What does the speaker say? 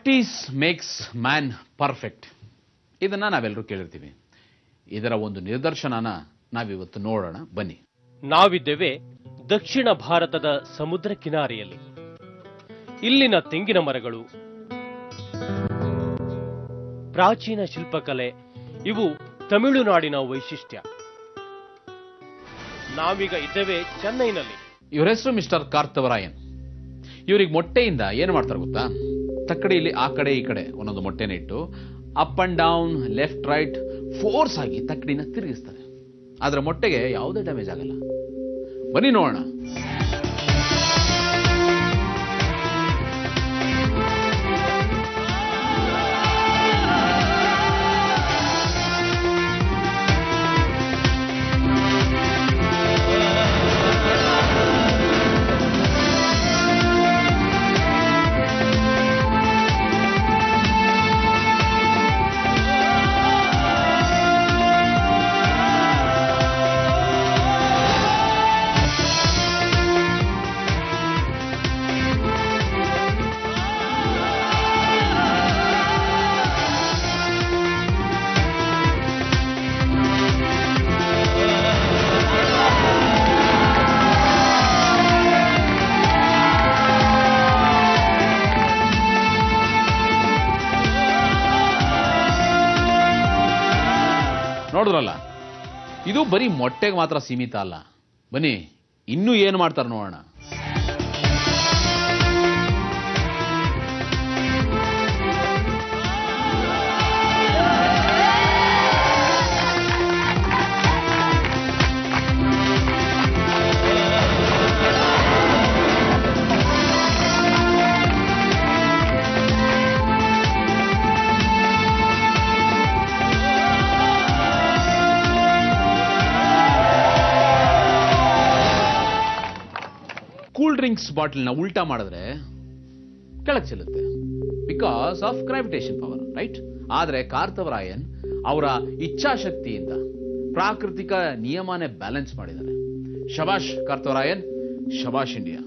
Practice makes man perfect. ಇದನ್ನ ನಾವೆಲ್ಲರೂ ಕೇಳಿರ್ತೀವಿ. ಇದರ ಒಂದು ನಿದರ್ಶನನ ನಾವಿವತ್ತು ನೋಡೋಣ ಬನ್ನಿ. ನಾವಿದ್ದೇವೆ ದಕ್ಷಿಣ ಭಾರತದ ಸಮುದ್ರ ಕಿನಾರೆಯಲ್ಲಿ. ಇಲ್ಲಿನ ತೆಂಗಿನ ಮರಗಳು, ಪ್ರಾಚೀನ ಶಿಲ್ಪಕಲೆ ಇವು ತಮಿಳುನಾಡಿನ ವೈಶಿಷ್ಟ್ಯ. ನಾವೀಗ ಇದ್ದೇವೆ ಚೆನ್ನೈನಲ್ಲಿ. ಇವ್ರ ಹೆಸರು ಮಿಸ್ಟರ್ ಕಾರ್ತವರಾಯನ್. ಇವ್ರಿಗೆ ಮೊಟ್ಟೆಯಿಂದ ಏನು ಮಾಡ್ತಾರೆ ಗೊತ್ತಾ? ತಕ್ಕಡಿಯಲ್ಲಿ ಆ ಕಡೆ ಈ ಕಡೆ ಒಂದೊಂದು ಮೊಟ್ಟೆನ ಇಟ್ಟು up and down, left right force ಆಗಿ ತಕ್ಕಡಿನ ತಿರುಗಿಸ್ತಾರೆ. ಆದ್ರೆ ಮೊಟ್ಟೆಗೆ ಯಾವುದೇ ಡ್ಯಾಮೇಜ್ ಆಗಲ್ಲ. ಬನ್ನಿ ನೋಡೋಣ. ನೋಡಿದ್ರಲ್ಲ, ಇದು ಬರೀ ಮೊಟ್ಟೆಗೆ ಮಾತ್ರ ಸೀಮಿತ ಅಲ್ಲ. ಬನ್ನಿ ಇನ್ನೂ ಏನು ಮಾಡ್ತಾರೆ ನೋಡೋಣ. ಕೂಲ್ ಡ್ರಿಂಕ್ಸ್ ಬಾಟಲ್ನ ಉಲ್ಟಾ ಮಾಡಿದ್ರೆ ಕೆಳಗೆ ಚೆಲ್ಲುತ್ತೆ, because of gravitation power, right? ಆದ್ರೆ ಕಾರ್ತವರಾಯನ್ ಅವರ ಇಚ್ಛಾಶಕ್ತಿಯಿಂದ ಪ್ರಾಕೃತಿಕ ನಿಯಮನೇ ಬ್ಯಾಲೆನ್ಸ್ ಮಾಡಿದ್ದಾರೆ. ಶಬಾಷ್ ಕಾರ್ತವರಾಯನ್, ಶಬಾಷ್ ಇಂಡಿಯಾ.